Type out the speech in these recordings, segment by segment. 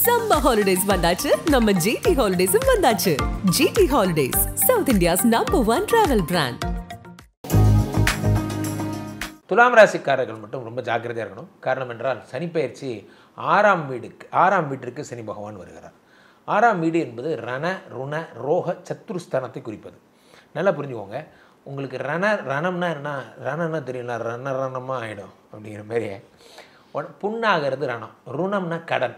Summer holidays வந்தாச்சு நம்ம GT Holidays வந்தாச்சு. GT Holidays, South India's #1 travel brand. துலாம் ராசிக்காரர்கள் மட்டும் ரொம்ப ஜாக்கிரதையாக இருக்கணும். காரணம் என்றால் சனிப்பெயர்ச்சி ஆறாம் வீட்டிற்கு சனி பகவான் வருகிறார். ஆறாம் வீடு என்பது ரண ருண ரோக சத்துருஸ்தானத்தை குறிப்பது. நல்லா புரிஞ்சுக்கோங்க. உங்களுக்கு ரணம்னா என்ன, ரணம்னா தெரியல, ரணமாக ஆகிடும் அப்படிங்கிற மாதிரி. புண்ணாகிறது ரணம், ருணம்னா கடன்,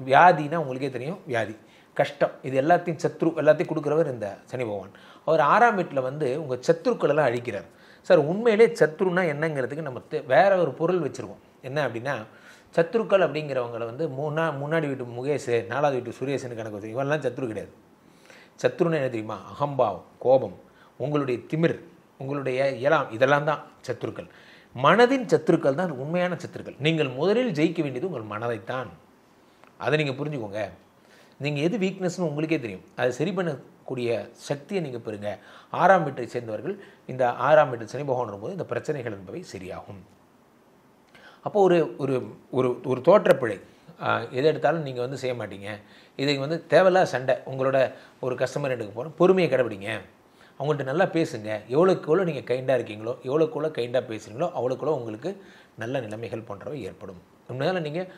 வியாதினா உங்களுக்கே தெரியும் வியாதி, கஷ்டம், இது எல்லாத்தையும் எல்லாத்தையும் கொடுக்குறவர் இந்த சனி பகவான். அவர் ஆறாம் வீட்டில் வந்து உங்கள் சத்துருக்களெல்லாம் அழிக்கிறார். சார் உண்மையிலே சத்ருன்னா என்னங்கிறதுக்கு நம்ம வேற ஒரு பொருள் வச்சுருக்கோம். என்ன அப்படின்னா, சத்ருக்கள் அப்படிங்கிறவங்களை வந்து முன்னாடி வீட்டு முகேஷ், நாலாவது வீட்டு சுரேஷன்னு கணக்கு வச்சு இவெல்லாம் சத்ரு கிடையாது. சத்ருன்னு என்ன தெரியுமா? அகம்பாவம், கோபம், உங்களுடைய திமிர், உங்களுடைய இயலாம், இதெல்லாம் தான் சத்துருக்கள். மனதின் சத்துருக்கள் தான் உண்மையான சத்துருக்கள். நீங்கள் முதலில் ஜெயிக்க வேண்டியது உங்கள் மனதைத்தான். அதை நீங்கள் புரிஞ்சுக்கோங்க. நீங்கள் எது வீக்னஸ்னு உங்களுக்கே தெரியும். அதை சரி பண்ணக்கூடிய சக்தியை நீங்கள் பெறுங்க. ஆறாம் வீட்டை சேர்ந்தவர்கள் இந்த ஆறாம் வீட்டு சனி பகவான் வரும்போது இந்த பிரச்சனைகள் என்பவை சரியாகும். அப்போது ஒரு ஒரு ஒரு ஒரு தோற்றப்பிழை எது எடுத்தாலும் நீங்கள் வந்து செய்ய மாட்டீங்க. இதை வந்து தேவையில்லாத சண்டை. உங்களோட ஒரு கஸ்டமர் எடுக்க போகிறோம், பொறுமையை கடைபிடிங்க. அவங்கள்ட்ட நல்லா பேசுங்க. எவ்வளோக்கு எவ்வளோ நீங்கள் கைண்டாக இருக்கீங்களோ, எவ்வளோக்கு எவ்வளோ கைண்டாக பேசுகிறீங்களோ அவ்வளோக்குள்ள உங்களுக்கு நல்ல நிலைமைகள் போன்றவை ஏற்படும். அதனால் நீங்கள்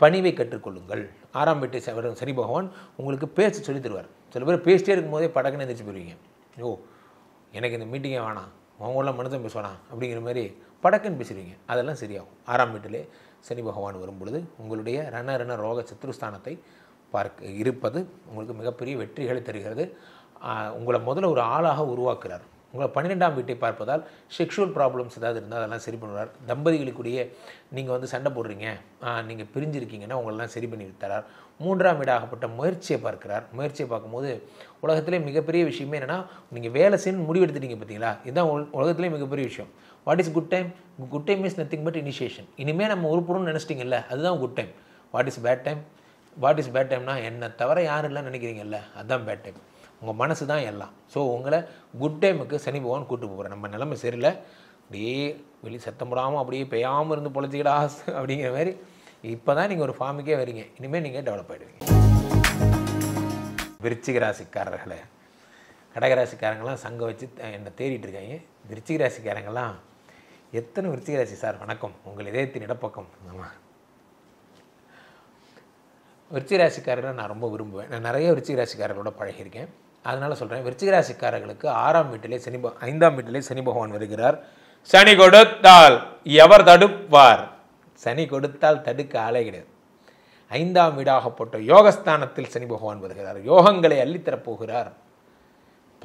பணிவை கற்றுக்கொள்ளுங்கள். ஆறாம் வீட்டை சனி பகவான் உங்களுக்கு பேச சொல்லி தருவார். சில பேர் பேசிட்டே இருக்கும்போதே படக்குன்னு எந்திரிச்சு போயிருவீங்க. எனக்கு இந்த மீட்டிங்கே வேணாம், அவங்களாம் மனுஷன் பேசுவானா அப்படிங்கிற மாதிரி படக்குன்னு பேசிடுவீங்க. அதெல்லாம் சரியாகும். ஆறாம் வீட்டிலே சனி பகவான் வரும் பொழுது உங்களுடைய ரண ரோக சத்ருஸ்தானத்தை இருப்பது உங்களுக்கு மிகப்பெரிய வெற்றிகளை தருகிறது. உங்களை முதல்ல ஒரு ஆளாக உருவாக்குறார். உங்களை 12ஆம் வீட்டை பார்ப்பதால் செக்ஷுவல் ப்ராப்ளம்ஸ் ஏதாவது இருந்தால் அதெல்லாம் சரி பண்ணுவார். தம்பதிகளுக்குரிய நீங்கள் வந்து சண்டை போடுறீங்க, நீங்கள் பிரிஞ்சிருக்கீங்கன்னா உங்களெல்லாம் சரி பண்ணி தரார். 3ஆம் வீடாகப்பட்ட முயற்சியை பார்க்கிறார். முயற்சியை பார்க்கும்போது உலகத்திலே மிகப்பெரிய விஷயமே என்னென்னா, நீங்கள் வேலை செய்யணும்னு முடிவெடுத்துட்டீங்க பார்த்தீங்களா, இதுதான் உலகத்திலே மிகப்பெரிய விஷயம். What is good time? Good time is nothing but initiation. இனிமேல் நம்ம உருப்பணும்னு நினச்சிட்டிங்கல்ல, அதுதான் good time. What is bad time? What is bad டைம்னா என்னை தவிர யாரும் இல்லை நினைக்கிறீங்கல்ல, அதுதான் பேட் டைம். உங்கள் மனசு தான் எல்லாம். ஸோ உங்களை குட் டைமுக்கு சனி பகவான் கூப்பிட்டு போகிறேன். நம்ம நிலைமை சரியில்லை, அப்படியே வெளியே சத்தம் போடாமல் அப்படியே பெய்யாமல் இருந்து பொழைச்சிக்கிடா அப்படிங்கிற மாதிரி இப்போ தான் நீங்கள் ஒரு ஃபார்முக்கே வரீங்க. இனிமேல் நீங்கள் டெவலப் ஆகிடுவீங்க. விருச்சிக ராசிக்காரர்களை, கடகராசிக்காரங்களாம் சங்கம் வச்சு என்னை தேடிட்டு இருக்காங்க. விருச்சிக ராசிக்காரங்களாம் எத்தனை விருச்சிக ராசி சார் வணக்கம், உங்கள் இதயத்தின் இடப்பக்கம். ஆமாம், விருச்சிக ராசிக்காரர்களை நான் ரொம்ப விரும்புவேன். நான் நிறைய விருச்சிக ராசிக்காரர்களோட பழகியிருக்கேன். அதனால் சொல்கிறேன், விருச்சிக ராசிக்காரர்களுக்கு 5ஆம் வீட்டிலே சனி பகவான் வருகிறார். சனி கொடுத்தால் எவர் தடுப்பார்? சனி கொடுத்தால் தடுக்க ஆளே கிடையாது. 5ஆம் வீடாகப்பட்ட யோகஸ்தானத்தில் சனி பகவான் வருகிறார். யோகங்களை அள்ளித்தரப்போகிறார்.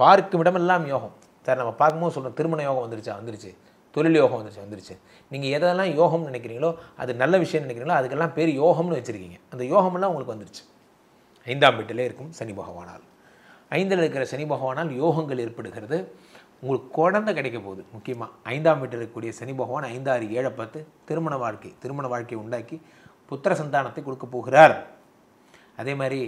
பார்க்கும் இடமெல்லாம் யோகம். சார் நம்ம பார்க்கும்போது சொல்கிறோம், திருமண யோகம் வந்துருச்சு, தொழில் யோகம் வந்துருச்சு. நீங்கள் எதெல்லாம் யோகம்னு நினைக்கிறீங்களோ, அது நல்ல விஷயம் நினைக்கிறீங்களோ, அதுக்கெல்லாம் பேர் யோகம்னு வச்சுருக்கீங்க. அந்த யோகமெல்லாம் உங்களுக்கு வந்துருச்சு 5ஆம் வீட்டிலே இருக்கும் சனி பகவானால். 5இல் இருக்கிற சனி பகவானால் யோகங்கள் ஏற்படுகிறது. உங்களுக்கு குழந்தை கிடைக்க போகுது. முக்கியமாக 5ஆம் வீட்டில் இருக்கக்கூடிய சனி பகவான் 5, 6, 7 10 திருமண வாழ்க்கையை உண்டாக்கி புத்திர சந்தானத்தை கொடுக்க போகிறார். அதே மாதிரி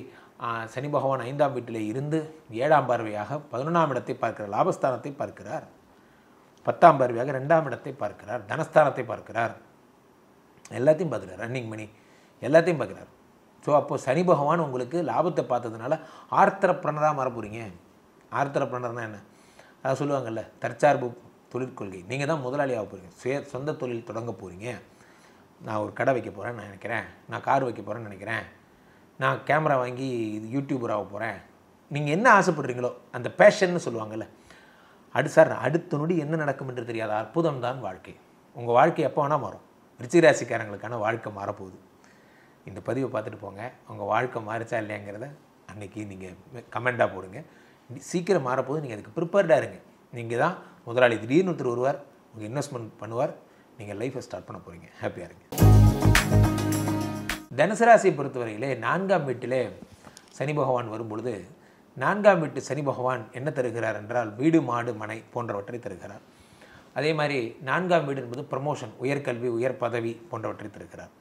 சனி பகவான் 5ஆம் வீட்டிலே இருந்து 7ஆம் பார்வையாக 11ஆம் இடத்தை பார்க்கிறார், லாபஸ்தானத்தை பார்க்கிறார். 10ஆம் பார்வையாக 2ஆம் இடத்தை பார்க்கிறார், தனஸ்தானத்தை பார்க்கிறார். எல்லாத்தையும் பார்க்குறார், ரன்னிங் மணி எல்லாத்தையும் பார்க்குறார். ஸோ அப்போது சனி பகவான் உங்களுக்கு லாபத்தை பார்த்ததுனால ஆர்த்தரப்பிரனராக மாற போகிறீங்க. ஆர்த்தரப்பிரனர்னா என்ன? அதை சொல்லுவாங்கள்ல, தற்சார்பு தொழிற்கொள்கை. நீங்கள் தான் முதலாளியாக போகிறீங்க, சொந்த தொழில் தொடங்க போகிறீங்க. நான் ஒரு கடை வைக்க போகிறேன்னு நான் நினைக்கிறேன், நான் கார் வைக்க போகிறேன்னு நினைக்கிறேன், நான் கேமரா வாங்கி யூடியூபராக போகிறேன். நீங்கள் என்ன ஆசைப்படுறீங்களோ அந்த பேஷன்னு சொல்லுவாங்கள்ல, அடுத்த நொடி என்ன நடக்கும் என்று தெரியாத அற்புதம் தான் வாழ்க்கை. உங்கள் வாழ்க்கை எப்போ வேணால் மாறும். விருச்சிக ராசிக்காரங்களுக்கான வாழ்க்கை மாறப்போகுது. இந்த பதிவை பார்த்துட்டு போங்க. உங்கள் வாழ்க்கை மாறிச்சா இல்லையாங்கிறத அன்றைக்கி நீங்கள் கமெண்ட்டாக போடுங்க. சீக்கிரம் மாறப்போகுது, நீங்கள் அதுக்கு ப்ரிப்பேர்டாக இருங்க. நீங்கள் தான் முதலாளி. திடீர்னு ஒருத்தர் வருவார், உங்கள் இன்வெஸ்ட்மெண்ட் பண்ணுவார், நீங்கள் லைஃப்பை ஸ்டார்ட் பண்ண போகிறீங்க. ஹாப்பியாக இருங்க. தனுசு ராசியை பொறுத்தவரையிலே 4ஆம் வீட்டிலே சனி பகவான் வரும்பொழுது 4ஆம் வீட்டு சனி பகவான் என்ன தருகிறார் என்றால், வீடு மாடு மனை போன்றவற்றை தருகிறார். அதே மாதிரி 4ஆம் வீடு என்பது ப்ரமோஷன், உயர்கல்வி, உயர் பதவி போன்றவற்றை தருகிறார்.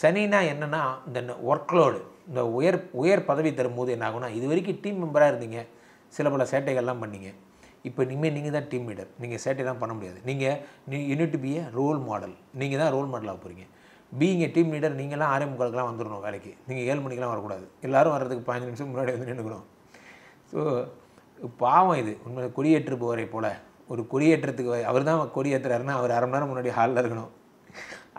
சனினா என்னென்னா, இந்த ஒர்க்லோடு, இந்த உயர் பதவி தரும்போது என்ன ஆகுனா, இது வரைக்கும் டீம் மெம்பராக இருந்தீங்க, சில பல சேட்டைகள்லாம் பண்ணீங்க. இப்போ இனிமேல் நீங்கள் தான் டீம் லீடர். நீங்கள் சேட்டைலாம் பண்ண முடியாது. நீங்கள் you need to be a role model. நீங்கள் தான் ரோல் மாடலாக போகிறீங்க. பீயிங் ஏ டீம் லீடர் நீங்களாம் 6:45 வந்துடணும் வேலைக்கு. நீங்கள் 7 மணிக்கெலாம் வரக்கூடாது. எல்லோரும் வர்றதுக்கு 15 நிமிஷம் முன்னாடி வந்து நின்றுக்கணும். ஸோ பாவம் இது உண்மையை கொடியேற்று போவரை போல். ஒரு கொடியேற்றத்துக்கு அவர் தான் கொடியேற்றுறாருன்னா அவர் 1/2 மணி நேரம் முன்னாடி ஹாலில் இருக்கணும்.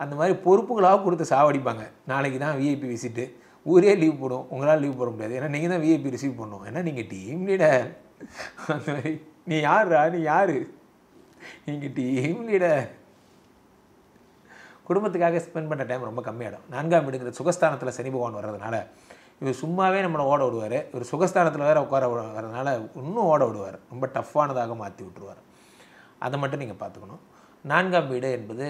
அந்த மாதிரி பொறுப்புகளாக கொடுத்து சாவடிப்பாங்க. நாளைக்கு தான் விஐபி விசிட்டு, ஊரே லீவ் போடும், உங்களால் லீவ் போட முடியாது. ஏன்னா நீங்கள் தான் விஐபி ரிசீவ் பண்ணணும். ஏன்னா நீங்கள் டீம் லீடர். அந்த மாதிரி நீ யாருடா, நீ யார், நீங்கள் டீம் லீடர். குடும்பத்துக்காக ஸ்பெண்ட் பண்ணுற டைம் ரொம்ப கம்மியாகிடும். 4ஆம் வீடுங்கிற சுகஸ்தானத்தில் சனி பகவான் வர்றதுனால இவர் சும்மாவே நம்மளை ஓட விடுவார். இவர் சுகஸ்தானத்தில் வேறு உட்கார வர்றதுனால இன்னும் ஓட விடுவார். ரொம்ப டஃப்பானதாக மாற்றி விட்டுருவார். அதை மட்டும் நீங்கள் பார்த்துக்கணும். 4ஆம் வீடு என்பது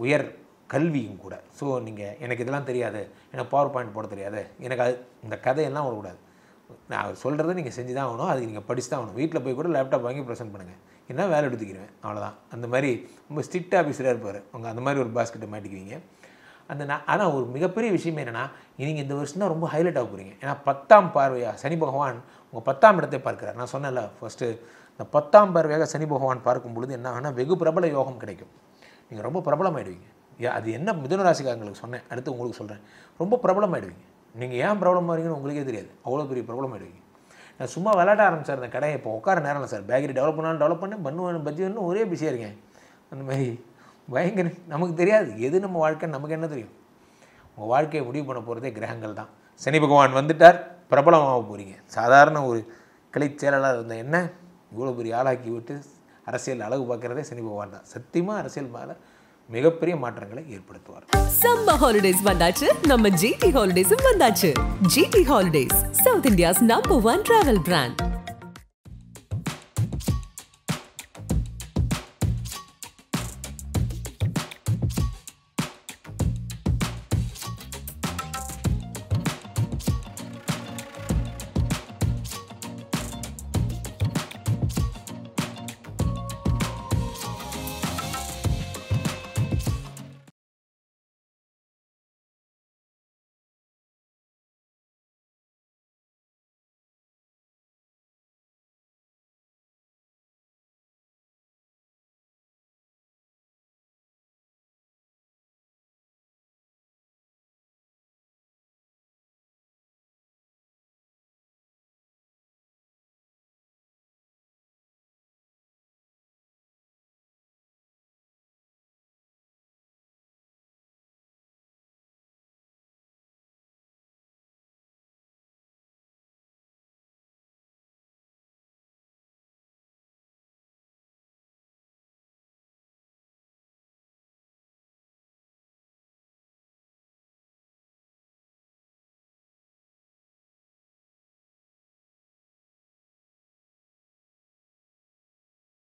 உயர் கல்வியும் கூட. ஸோ நீங்கள் எனக்கு இதெல்லாம் தெரியாது, எனக்கு பவர் பாயிண்ட் போட தெரியாது, எனக்கு அது இந்த கதையெல்லாம் வரக்கூடாது. நான் அவர் சொல்கிறத நீங்கள் செஞ்சு தான் ஆகணும். அதுக்கு நீங்கள் படிச்சு தான் ஆகணும். வீட்டில் போய் கூட லேப்டாப் வாங்கி ப்ரெசென்ட் பண்ணுங்கள், என்ன வேலை எடுத்துக்கிடுவேன், அவ்வளோதான். அந்த மாதிரி ரொம்ப ஸ்ட்ரிக்ட் ஆஃபீஸராக இருப்பார். அவங்க அந்த மாதிரி ஒரு பாஸ்கெட்டை மாட்டிக்குவீங்க. ஆனால் ஒரு மிகப்பெரிய விஷயம் என்னென்னா, நீங்கள் இந்த வருஷம் தான் ரொம்ப ஹைலைட் ஆக போகிறீங்க. ஏன்னா 10ஆம் பார்வையாக சனி பகவான் உங்கள் 10ஆம் இடத்தை பார்க்குறார். நான் சொன்னேன்ல ஃபஸ்ட்டு, இந்த 10ஆம் பார்வையாக சனி பகவான் பார்க்கும் பொழுது என்ன ஆனால் வெகு பிரபல யோகம் கிடைக்கும். நீங்கள் ரொம்ப பிரபலமாகிடுவீங்க. அது என்ன மிதுன ராசிக்காரங்களுக்கு சொன்னேன், அடுத்து உங்களுக்கு சொல்கிறேன். ரொம்ப பிரபலமாகிடுவீங்க. நீங்கள் ஏன் பிரபலமாக வரீங்கன்னு உங்களுக்கே தெரியாது, அவ்வளோ பெரிய பிரபலமாகிடுவீங்க. நான் சும்மா விளையாட ஆரம்பிச்சார் இந்த கடையை. இப்போ உட்கார நேரம் இல்லை சார், பேக்கரி டெவலப் பண்ணாலும் டெவலப் பண்ணேன், பண்ணுவேன் பஜ்ஜி வேணும், ஒரே பிஸியாக இருக்கேன். அந்த மாதிரி பயங்கர நமக்கு தெரியாது எது நம்ம வாழ்க்கைன்னு. நமக்கு என்ன தெரியும்? உங்கள் வாழ்க்கையை முடிவு பண்ண போகிறதே கிரகங்கள் தான். சனி பகவான் வந்துட்டார், பிரபலமாக போகிறீங்க. சாதாரண ஒரு கிளை செயலாளர் இருந்த என்ன இவ்வளோ பெரிய ஆளாக்கி விட்டு அரசியல் அழகு பார்க்குறதே சனி பகவான் தான். சத்தியமாக அரசியல் மேலே மிகப்பெரிய மாற்றங்களை ஏற்படுத்துவார். சம்மர் ஹாலிடேஸ் வந்தாச்சு, நம்ம ஜிடி ஹாலிடேஸும் வந்தாச்சு. GT holidays, South India's number 1 travel brand.